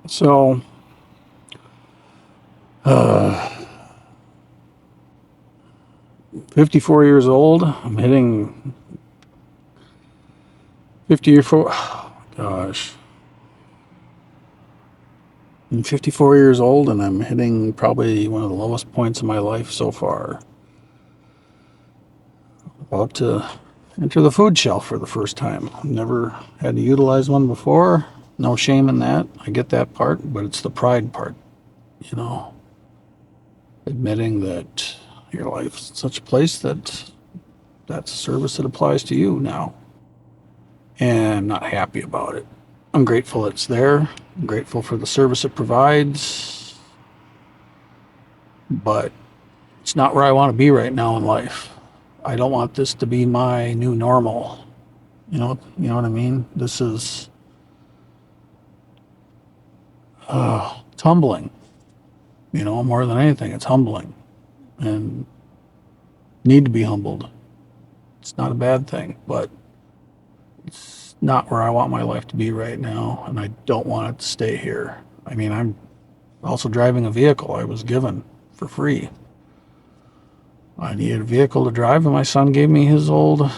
So, uh, 54 years old. I'm hitting 54. Oh, gosh. I'm 54 years old and I'm hitting probably one of the lowest points in my life so far. About to enter the food shelf for the first time. Never had to utilize one before. No shame in that. I get that part, but it's the pride part, you know, admitting that your life's such a place that that's a service that applies to you now. And I'm not happy about it. I'm grateful it's there. I'm grateful for the service it provides, but it's not where I want to be right now in life. I don't want this to be my new normal. You know what I mean? This is it's humbling. More than anything, it's humbling, and need to be humbled. It's not a bad thing, but it's not where I want my life to be right now, and I don't want it to stay here. I mean, I'm also driving a vehicle I was given for free. I needed a vehicle to drive, and my son gave me his old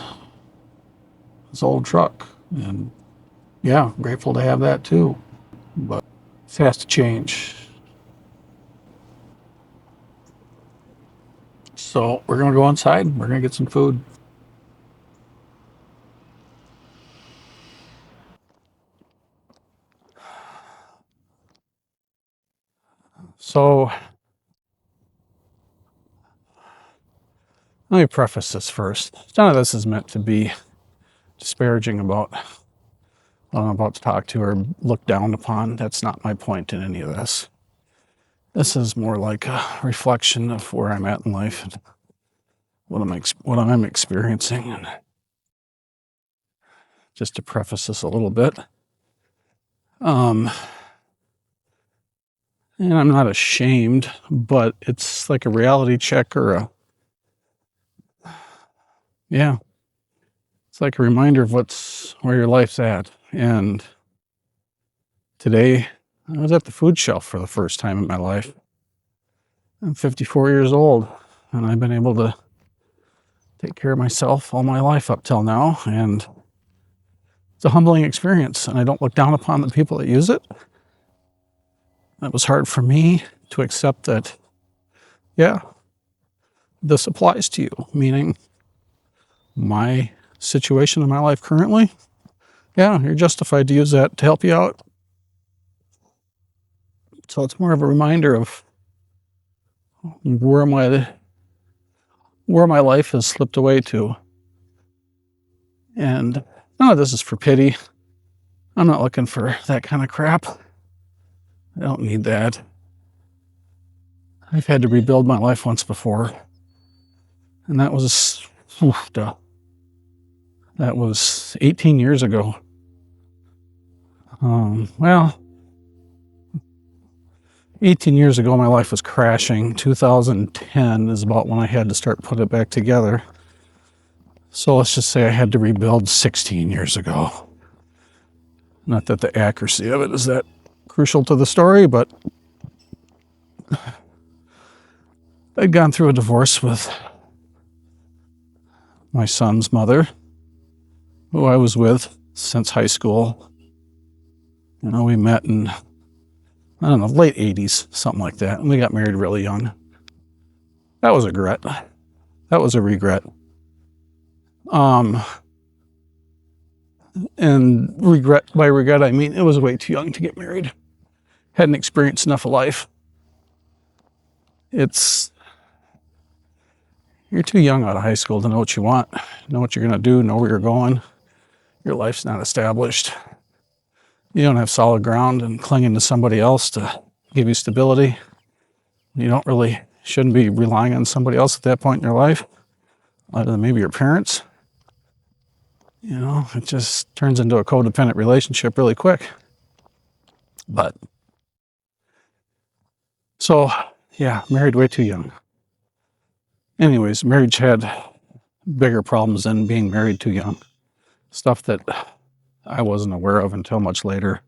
truck, and yeah, I'm grateful to have that too. But it has to change. So we're gonna go inside. We're gonna get some food. So let me preface this first. None of this is meant to be disparaging about what I'm about to talk to or look down upon. That's not my point in any of this. This is more like a reflection of where I'm at in life and what I'm experiencing. And just to preface this a little bit, and I'm not ashamed, but it's like a reality check or yeah, it's like a reminder of where your life's at. And today, I was at the food shelf for the first time in my life. I'm 54 years old, and I've been able to take care of myself all my life up till now, and it's a humbling experience, and I don't look down upon the people that use it. It was hard for me to accept that, yeah, this applies to you, meaning my situation in my life currently. Yeah, you're justified to use that to help you out. So it's more of a reminder of where my life has slipped away to. And none of this is for pity. I'm not looking for that kind of crap. I don't need that. I've had to rebuild my life once before, and that was 18 years ago. Well, 18 years ago, my life was crashing. 2010 is about when I had to start putting it back together. So let's just say I had to rebuild 16 years ago. Not that the accuracy of it is that crucial to the story, but I'd gone through a divorce with my son's mother, who I was with since high school. We met in, I don't know, late 80s, something like that. And we got married really young. That was a regret. That was a regret. And by regret, I mean it was way too young to get married. Hadn't experienced enough of life. You're too young out of high school to know what you want, know what you're going to do, know where you're going. Your life's not established. You don't have solid ground, and clinging to somebody else to give you stability. You shouldn't be relying on somebody else at that point in your life, other than maybe your parents. It just turns into a codependent relationship really quick. But, so, yeah, married way too young. Anyways, marriage had bigger problems than being married too young. Stuff that I wasn't aware of until much later.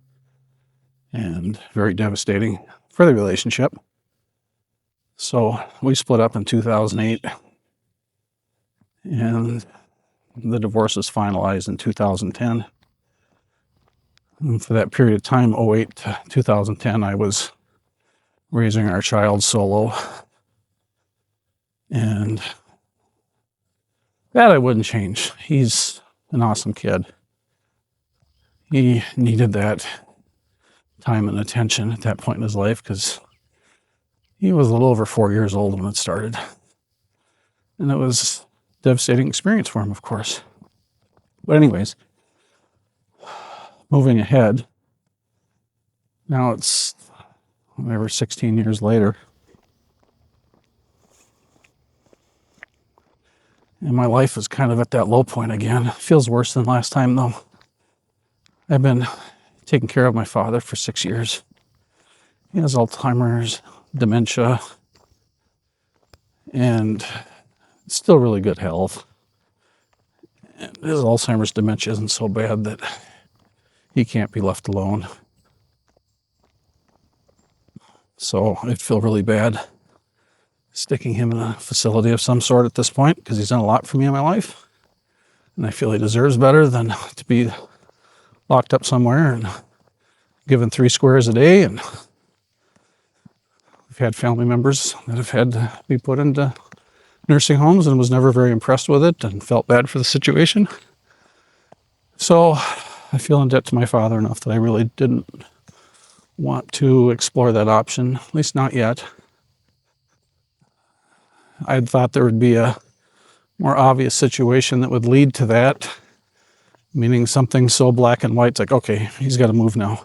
and very devastating for the relationship. So we split up in 2008, and the divorce was finalized in 2010. And for that period of time, 08 to 2010, I was raising our child solo. And that I wouldn't change. He's an awesome kid. He needed that time and attention at that point in his life because he was a little over 4 years old when it started. And it was a devastating experience for him, of course. But anyways, moving ahead, now it's whatever, 16 years later. And my life is kind of at that low point again. It feels worse than last time, though. I've been taking care of my father for 6 years. He has Alzheimer's, dementia, and still really good health. And his Alzheimer's dementia isn't so bad that he can't be left alone. So I'd feel really bad sticking him in a facility of some sort at this point because he's done a lot for me in my life. And I feel he deserves better than to be locked up somewhere and given 3 squares a day. And we've had family members that have had to be put into nursing homes and was never very impressed with it and felt bad for the situation. So I feel in debt to my father enough that I really didn't want to explore that option, at least not yet. I had thought there would be a more obvious situation that would lead to that, meaning something so black and white, it's like, okay, he's got to move now.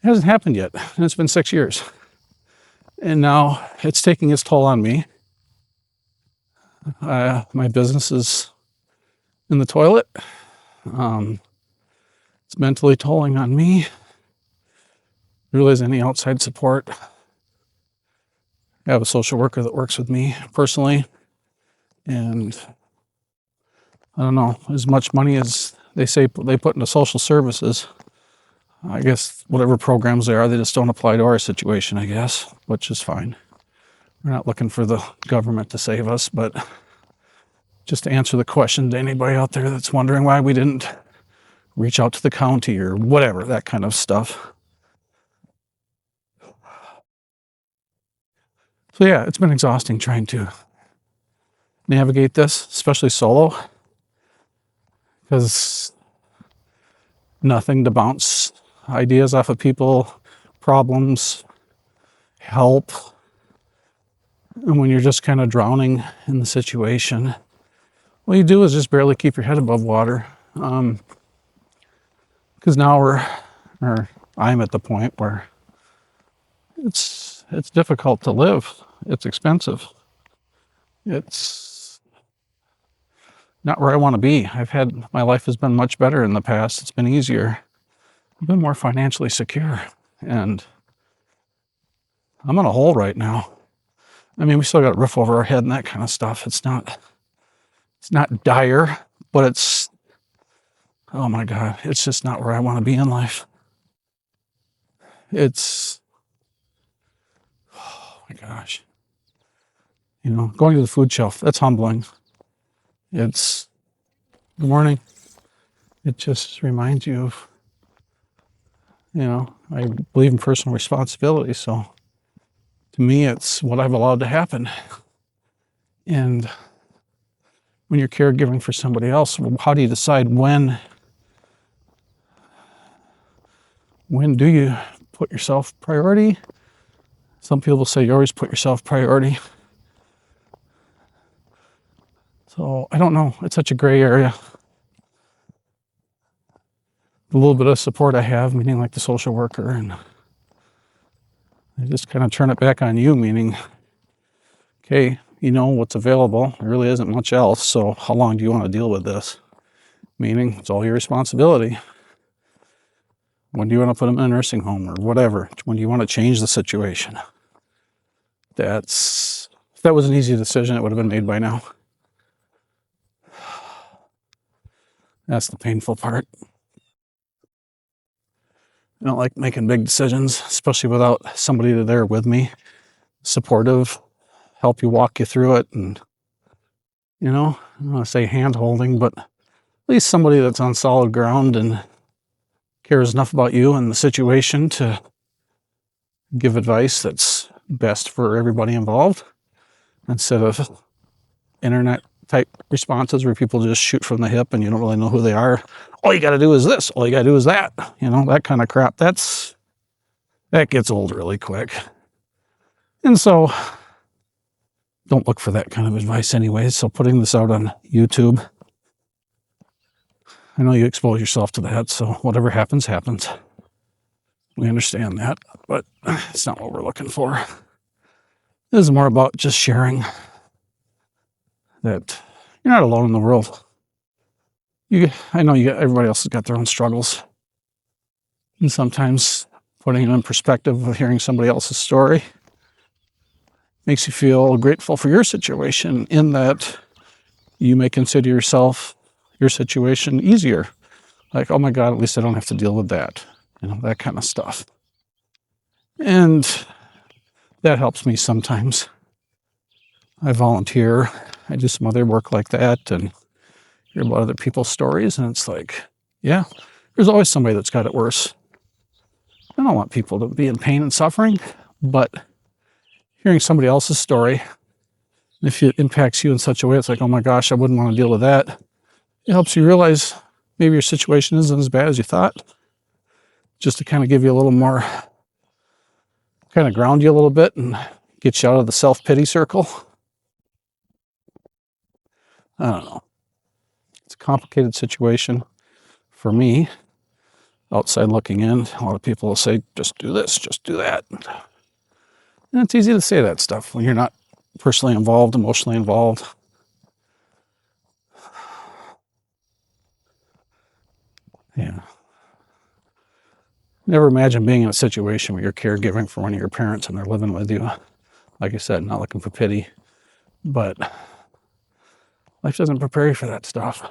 It hasn't happened yet, and it's been 6 years. And now it's taking its toll on me. My business is in the toilet. It's mentally tolling on me. There really isn't any outside support. I have a social worker that works with me personally, and I don't know, as much money as they say they put into social services, I guess whatever programs they are, they just don't apply to our situation, I guess, which is fine. We're not looking for the government to save us, but just to answer the question to anybody out there that's wondering why we didn't reach out to the county or whatever, that kind of stuff. So yeah, it's been exhausting trying to navigate this, especially solo, because nothing to bounce ideas off of people, problems, help. And when you're just kind of drowning in the situation, what you do is just barely keep your head above water. Because now I'm at the point where it's difficult to live. It's expensive. It's not where I want to be. My life has been much better in the past. It's been easier. I've been more financially secure. And I'm in a hole right now. I mean, we still got a roof over our head and that kind of stuff. It's not dire, but it's, oh my God, it's just not where I want to be in life. Oh my gosh. Going to the food shelf, that's humbling. Good morning. It just reminds you of, I believe in personal responsibility. So to me, it's what I've allowed to happen. And when you're caregiving for somebody else, how do you decide when do you put yourself priority? Some people say you always put yourself priority. So I don't know. It's such a gray area. The little bit of support I have, meaning like the social worker, and I just kind of turn it back on you, meaning, okay, what's available. There really isn't much else. So how long do you want to deal with this? Meaning it's all your responsibility. When do you want to put them in a nursing home or whatever? When do you want to change the situation? If that was an easy decision, it would have been made by now. That's the painful part. I don't like making big decisions, especially without somebody there with me, supportive, help you walk you through it. And, I don't want to say hand holding, but at least somebody that's on solid ground and cares enough about you and the situation to give advice that's best for everybody involved, instead of internet type responses where people just shoot from the hip and you don't really know who they are. All you got to do is this. All you got to do is that. That kind of crap. That gets old really quick. And so don't look for that kind of advice anyways. So putting this out on YouTube, I know you expose yourself to that. So whatever happens, happens. We understand that, but it's not what we're looking for. This is more about just sharing that you're not alone in the world. I know everybody else has got their own struggles. And sometimes putting it in perspective of hearing somebody else's story makes you feel grateful for your situation, in that you may consider your situation easier. Like, oh my God, at least I don't have to deal with that. That kind of stuff. And that helps me sometimes. I volunteer. I do some other work like that and hear about other people's stories. And it's like, yeah, there's always somebody that's got it worse. I don't want people to be in pain and suffering, but hearing somebody else's story, if it impacts you in such a way, it's like, oh my gosh, I wouldn't want to deal with that. It helps you realize maybe your situation isn't as bad as you thought. Just to kind of give you a little more, kind of ground you a little bit and get you out of the self-pity circle. I don't know. It's a complicated situation for me. Outside looking in, a lot of people will say, just do this, just do that. And it's easy to say that stuff when you're not personally involved, emotionally involved. Yeah. Never imagine being in a situation where you're caregiving for one of your parents and they're living with you. Like I said, not looking for pity, but life doesn't prepare you for that stuff.